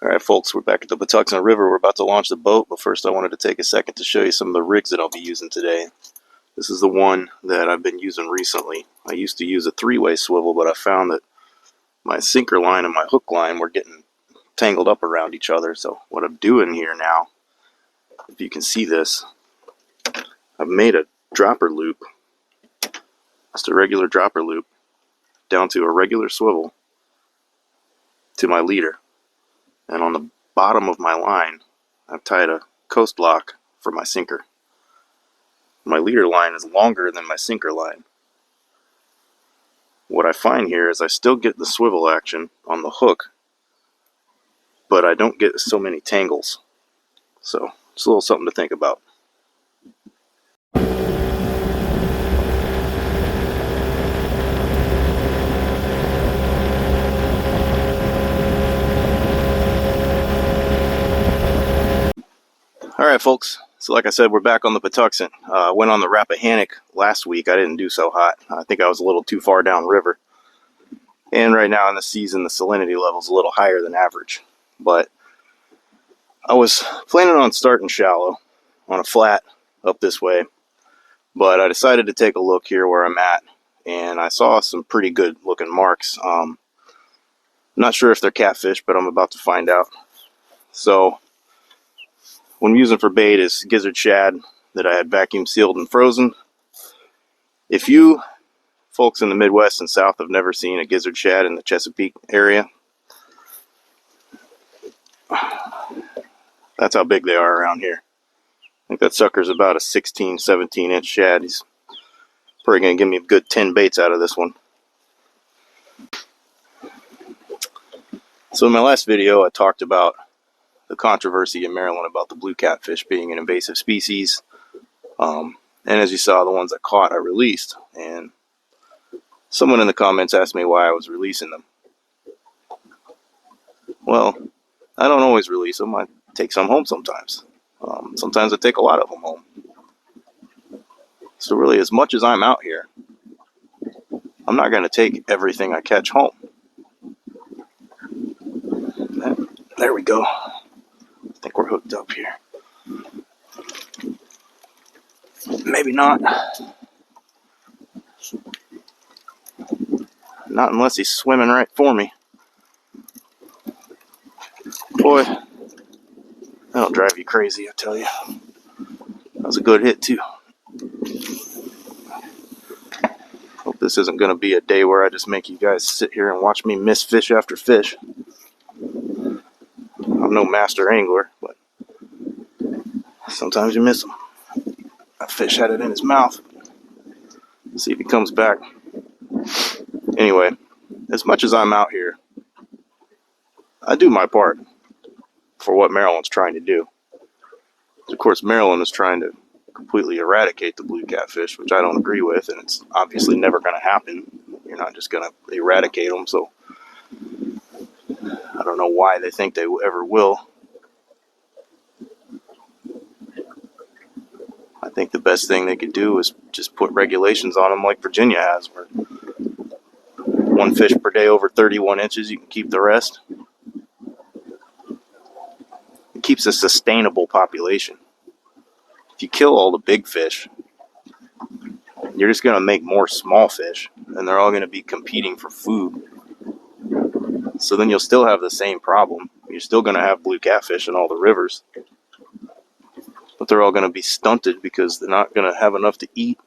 Alright folks, we're back at the Patuxent River. We're about to launch the boat, but first I wanted to take a second to show you some of the rigs that I'll be using today. This is the one that I've been using recently. I used to use a three-way swivel, but I found that my sinker line and my hook line were getting tangled up around each other. So what I'm doing here now, if you can see this, I've made a dropper loop, just a regular dropper loop, down to a regular swivel to my leader. And on the bottom of my line, I've tied a coast lock for my sinker. My leader line is longer than my sinker line. What I find here is I still get the swivel action on the hook, but I don't get so many tangles. So it's a little something to think about. Alright folks, so like I said, we're back on the Patuxent. Went on the Rappahannock last week. I didn't do so hot. I think I was a little too far downriver. And right now in the season, the salinity level is a little higher than average. But I was planning on starting shallow on a flat up this way. But I decided to take a look here where I'm at. And I saw some pretty good looking marks. I'm not sure if they're catfish, but I'm about to find out. So what I'm using for bait is gizzard shad that I had vacuum sealed and frozen. If you folks in the Midwest and South have never seen a gizzard shad in the Chesapeake area, that's how big they are around here. I think that sucker's about a 16, 17 inch shad. He's probably going to give me a good 10 baits out of this one. So in my last video I talked about the controversy in Maryland about the blue catfish being an invasive species. And as you saw, the ones I caught I released. And someone in the comments asked me why I was releasing them. Well, I don't always release them. I take some home sometimes. Sometimes I take a lot of them home. So really, as much as I'm out here, I'm not going to take everything I catch home. There we go. I think we're hooked up here. Maybe not. Not unless he's swimming right for me. Boy, that'll drive you crazy, I tell you. That was a good hit, too. Hope this isn't going to be a day where I just make you guys sit here and watch me miss fish after fish. I'm no master angler, but sometimes you miss them. That fish had it in his mouth. Let's see if he comes back. Anyway, as much as I'm out here, I do my part for what Maryland's trying to do. Of course, Maryland is trying to completely eradicate the blue catfish, which I don't agree with, and it's obviously never going to happen. You're not just going to eradicate them, so I don't know why they think they ever will. I think the best thing they could do is just put regulations on them like Virginia has, where one fish per day over 31 inches, you can keep the rest. It keeps a sustainable population. If you kill all the big fish, you're just going to make more small fish, and they're all going to be competing for food. So then you'll still have the same problem. You're still going to have blue catfish in all the rivers, but they're all going to be stunted because they're not going to have enough to eat.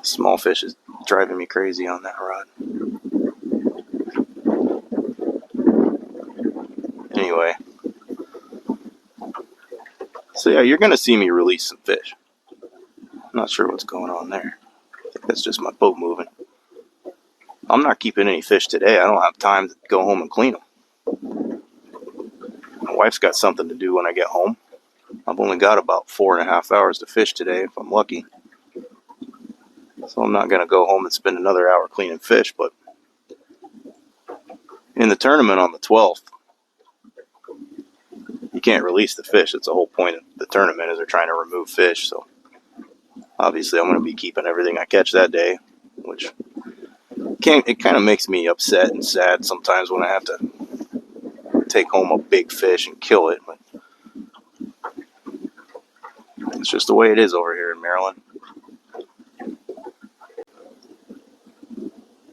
Small fish is driving me crazy on that rod. Anyway, so yeah, you're going to see me release some fish. I'm not sure what's going on there. I think that's just my boat moving. I'm not keeping any fish today. I don't have time to go home and clean them. My wife's got something to do when I get home. I've only got about 4.5 hours to fish today if I'm lucky. So I'm not going to go home and spend another hour cleaning fish, but in the tournament on the 12th, you can't release the fish. That's the whole point of the tournament, is they're trying to remove fish. So obviously I'm going to be keeping everything I catch that day, which it kind of makes me upset and sad sometimes when I have to take home a big fish and kill it, but it's just the way it is over here in Maryland.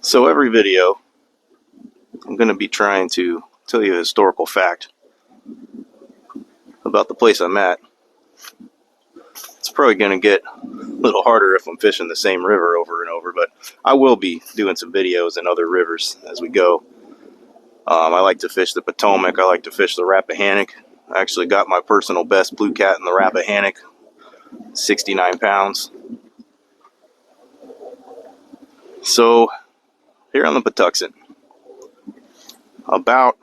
So every video, I'm going to be trying to tell you a historical fact about the place I'm at. It's probably going to get a little harder if I'm fishing the same river over and over, but I will be doing some videos in other rivers as we go. I like to fish the Potomac. I like to fish the Rappahannock. I actually got my personal best blue cat in the Rappahannock, 69 pounds. So here on the Patuxent, about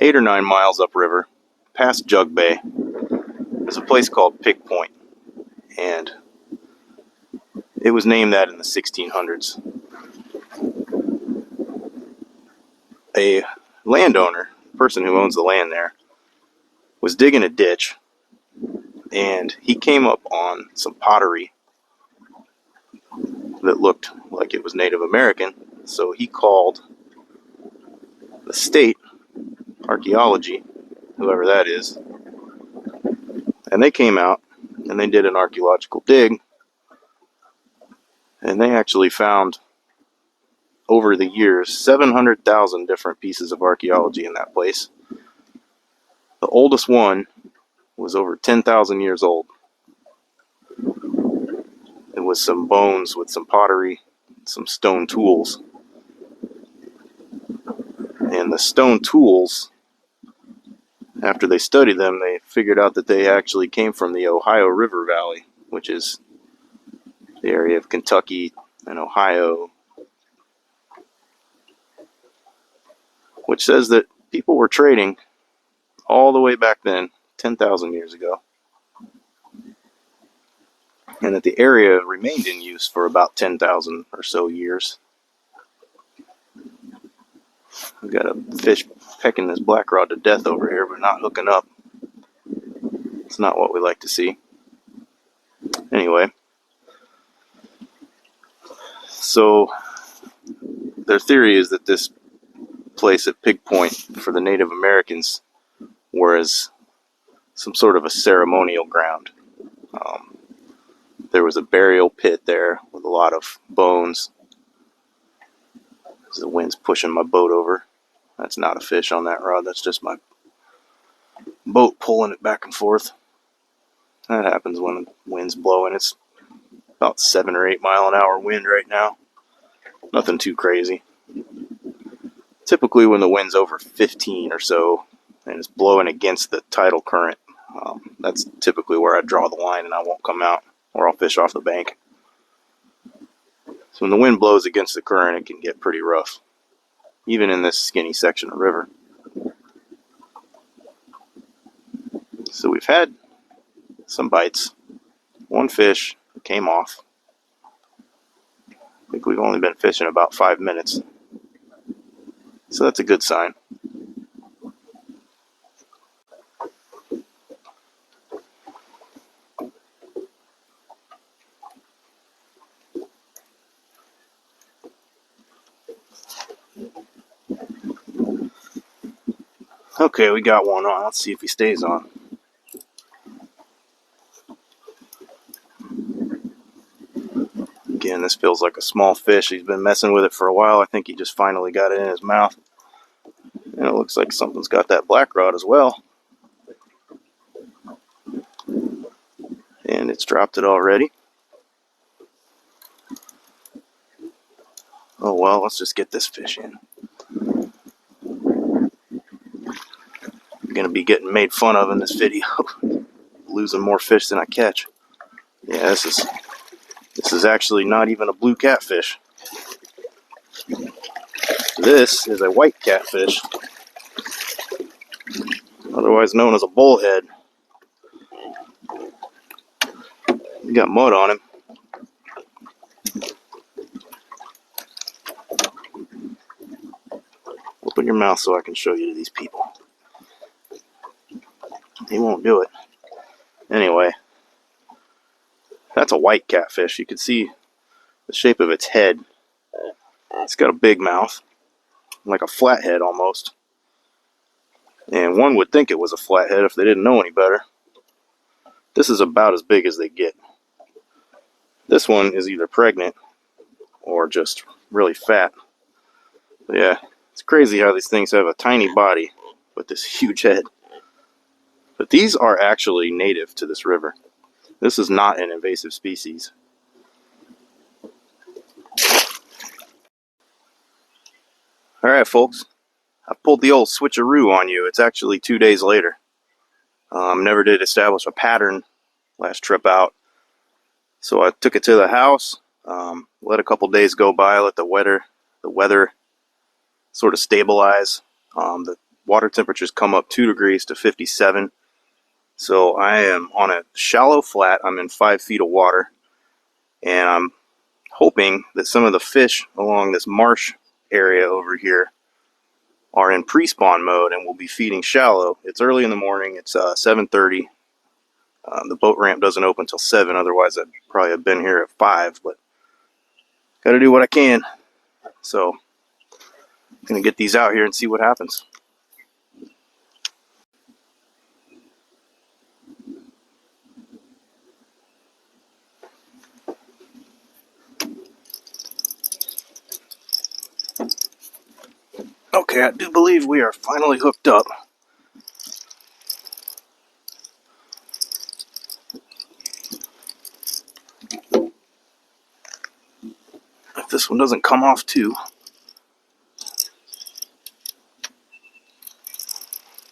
8 or 9 miles upriver, past Jug Bay, there's a place called Pig Point, and it was named that in the 1600s. A landowner, person who owns the land there, was digging a ditch, and he came up on some pottery that looked like it was Native American. So he called the state archaeology, whoever that is, and they came out and they did an archaeological dig, and they actually found, over the years, 700,000 different pieces of archaeology in that place. The oldest one was over 10,000 years old. It was some bones with some pottery, some stone tools. And the stone tools, after they studied them, they figured out that they actually came from the Ohio River Valley, which is the area of Kentucky and Ohio, which says that people were trading all the way back then, 10,000 years ago, and that the area remained in use for about 10,000 or so years. We've got a fish pecking this black rod to death over here, but not hooking up. It's not what we like to see. Anyway, so their theory is that this place at Pig Point for the Native Americans was some sort of a ceremonial ground. There was a burial pit there with a lot of bones. The wind's pushing my boat over. That's not a fish on that rod. That's just my boat pulling it back and forth. That happens when the wind's blowing. It's about 7 or 8 mile an hour wind right now. Nothing too crazy. Typically when the wind's over 15 or so and it's blowing against the tidal current, that's typically where I draw the line and I won't come out, or I'll fish off the bank. So when the wind blows against the current, it can get pretty rough, even in this skinny section of river. So we've had some bites. One fish came off. I think we've only been fishing about 5 minutes. So that's a good sign. Okay, we got one on. Let's see if he stays on. Again, this feels like a small fish. He's been messing with it for a while. I think he just finally got it in his mouth. And it looks like something's got that black rod as well. And it's dropped it already. Oh well, let's just get this fish in. I'm gonna be getting made fun of in this video. Losing more fish than I catch. Yeah, this is actually not even a blue catfish. This is a white catfish, otherwise known as a bullhead. He got mud on him. Open your mouth so I can show you to these people. He won't do it. Anyway, that's a white catfish. You can see the shape of its head It's got a big mouth, like a flathead almost. And one would think it was a flathead if they didn't know any better. This is about as big as they get. This one is either pregnant or just really fat. But yeah, it's crazy how these things have a tiny body with this huge head. But these are actually native to this river. This is not an invasive species. Alright folks, I pulled the old switcheroo on you. It's actually 2 days later. Never did establish a pattern last trip out. So I took it to the house, let a couple days go by, let the weather sort of stabilize. The water temperatures come up 2 degrees to 57. So I am on a shallow flat. I'm in 5 feet of water. And I'm hoping that some of the fish along this marsh area over here are in pre-spawn mode and will be feeding shallow. It's early in the morning. It's 7:30. The boat ramp doesn't open until 7. Otherwise, I'd probably have been here at 5. But got to do what I can. So I'm going to get these out here and see what happens. Okay, I do believe we are finally hooked up. If this one doesn't come off too,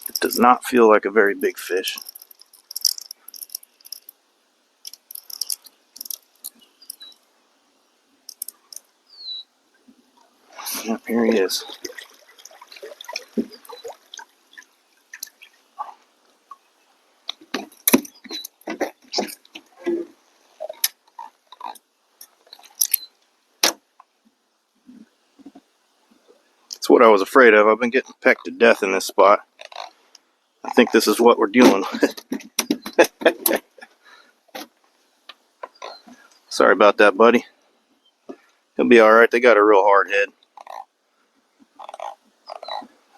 it does not feel like a very big fish. Yep, here he is. It's what I was afraid of. I've been getting pecked to death in this spot. I think this is what we're dealing with. Sorry about that, buddy. He'll be alright. They got a real hard head.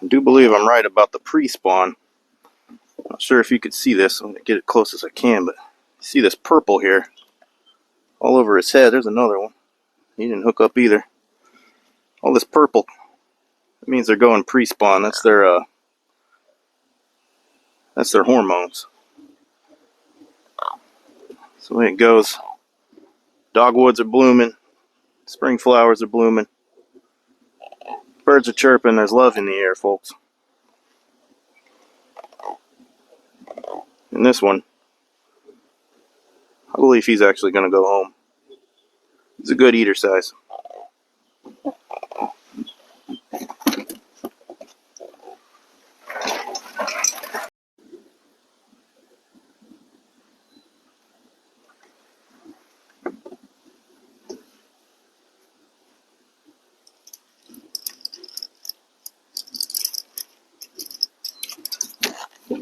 I do believe I'm right about the pre-spawn. Not sure if you could see this. I'm going to get it close as I can, but you see this purple here all over his head. There's another one. He didn't hook up either. All this purple, that means they're going pre-spawn. That's their hormones. So the way it goes, dogwoods are blooming, spring flowers are blooming, birds are chirping, there's love in the air, folks. And this one, I believe he's actually going to go home. He's a good eater size.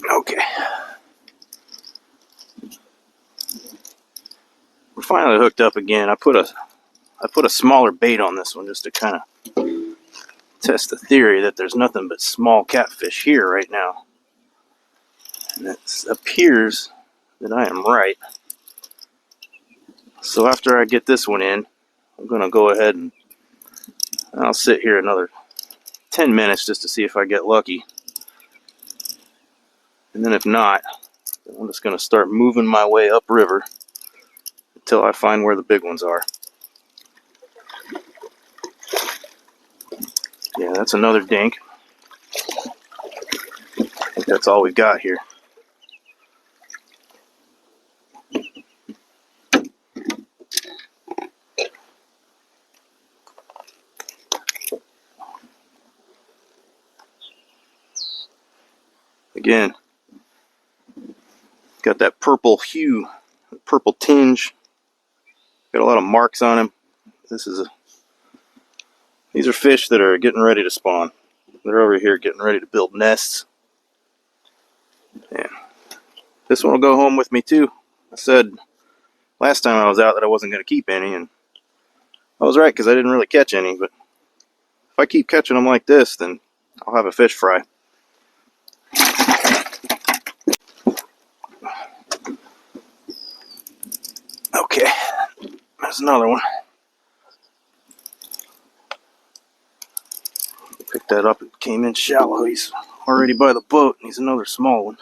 Okay. We're finally hooked up again. I put a smaller bait on this one just to kind of test the theory that there's nothing but small catfish here right now. And it appears that I am right. So after I get this one in, I'm going to go ahead and I'll sit here another 10 minutes just to see if I get lucky. And then if not, I'm just going to start moving my way upriver until I find where the big ones are. Yeah, that's another dink. I think that's all we've got here. Again, got that purple hue, purple tinge. Got a lot of marks on him. These are fish that are getting ready to spawn. They're over here getting ready to build nests. And this one will go home with me too. I said last time I was out that I wasn't going to keep any, and I was right because I didn't really catch any, but if I keep catching them like this, then I'll have a fish fry. Okay, there's another one. Picked that up, it came in shallow. He's already by the boat, and he's another small one.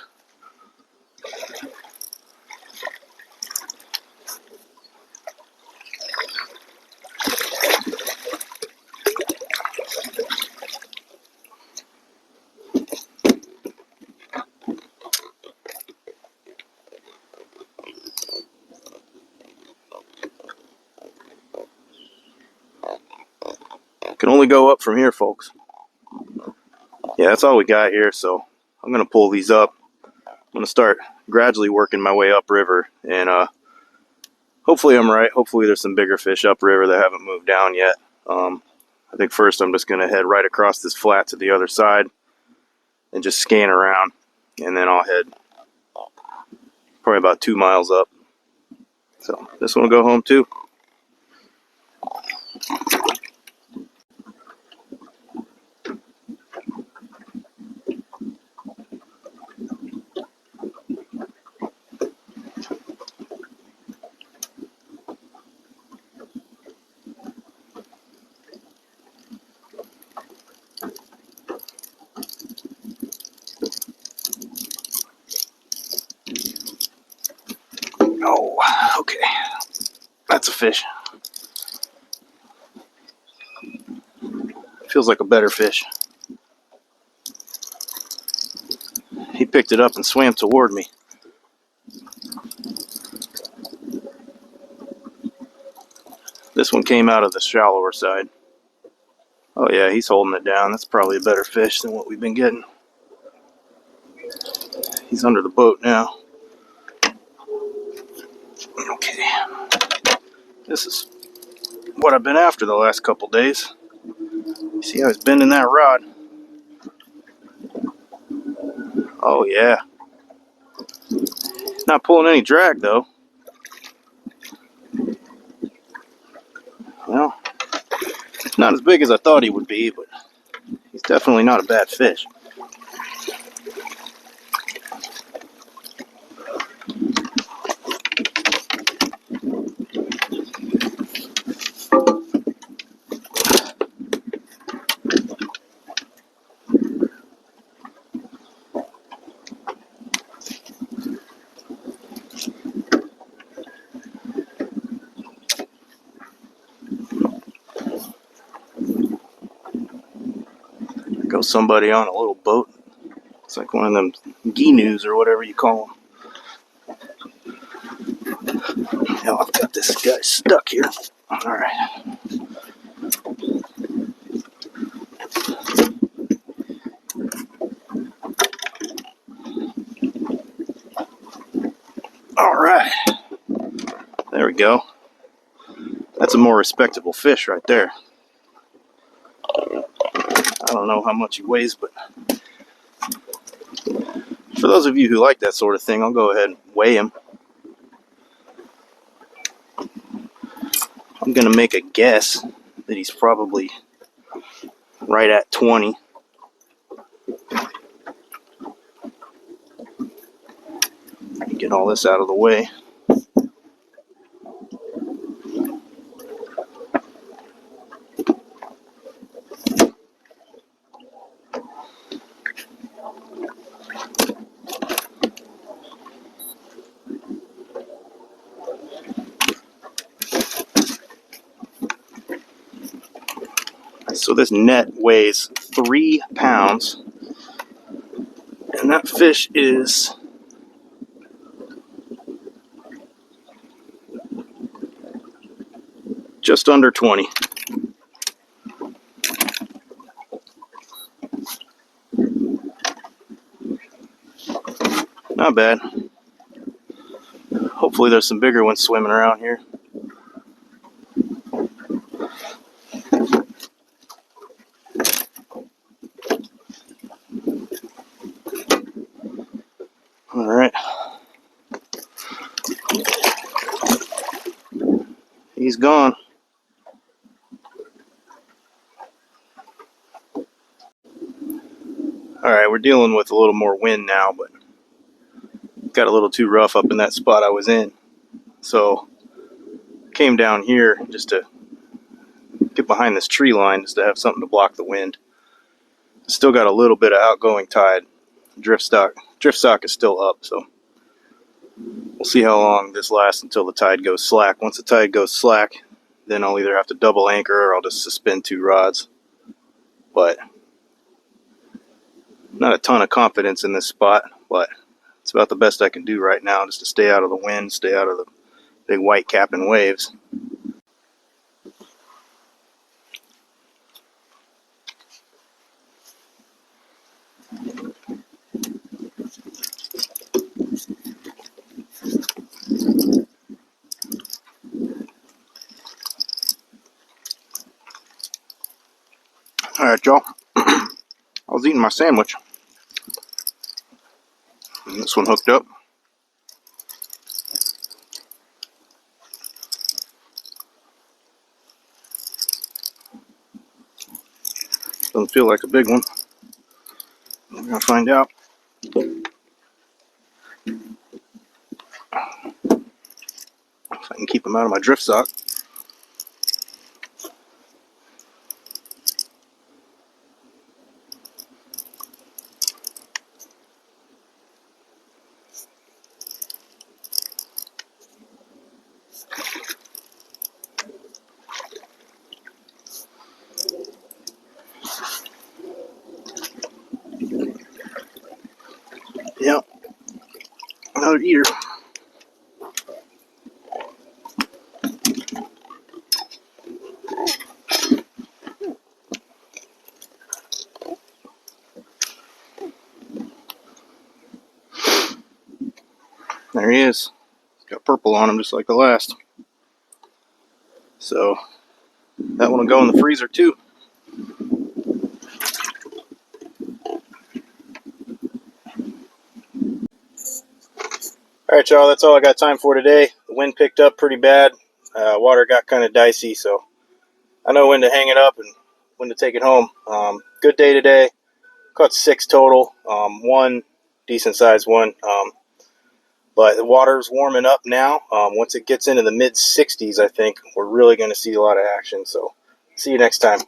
Can only go up from here, folks. Yeah, that's all we got here, so I'm going to pull these up. I'm going to start gradually working my way upriver, and hopefully I'm right. Hopefully there's some bigger fish upriver that haven't moved down yet. I think first I'm just going to head right across this flat to the other side and just scan around, and then I'll head probably about 2 miles up. So this one will go home too. Oh, okay. That's a fish. Feels like a better fish. He picked it up and swam toward me. This one came out of the shallower side. Oh yeah, he's holding it down. That's probably a better fish than what we've been getting. He's under the boat now. Okay. This is what I've been after the last couple days. See how he's bending that rod? Oh yeah. Not pulling any drag though. Well, not as big as I thought he would be, but he's definitely not a bad fish. Goes somebody on a little boat. It's like one of them gee-noos or whatever you call them. Now I've got this guy stuck here. Alright. Alright. There we go. That's a more respectable fish right there. I don't know how much he weighs, but for those of you who like that sort of thing, I'll go ahead and weigh him. I'm going to make a guess that he's probably right at 20. Get all this out of the way. So this net weighs 3 pounds, and that fish is just under 20. Not bad. Hopefully there's some bigger ones swimming around here. Alright. He's gone. Alright, we're dealing with a little more wind now, but got a little too rough up in that spot I was in. So came down here just to get behind this tree line just to have something to block the wind. Still got a little bit of outgoing tide. Drift stock is still up, so we'll see how long this lasts until the tide goes slack. Once the tide goes slack, then I'll either have to double anchor or I'll just suspend 2 rods. But not a ton of confidence in this spot, but it's about the best I can do right now, just to stay out of the wind, stay out of the big white capping waves. Alright, y'all. I was eating my sandwich. And this one hooked up. Doesn't feel like a big one. We're going to find out. If I can keep them out of my drift sock. Yep. Another eater. There he is. He's got purple on him just like the last. So that one will go in the freezer too. Alright, y'all, that's all I got time for today. The wind picked up pretty bad. Water got kind of dicey, so I know when to hang it up and when to take it home. Good day today. Caught 6 total. 1 decent sized one. But the water's warming up now. Once it gets into the mid 60s, I think we're really going to see a lot of action. So see you next time.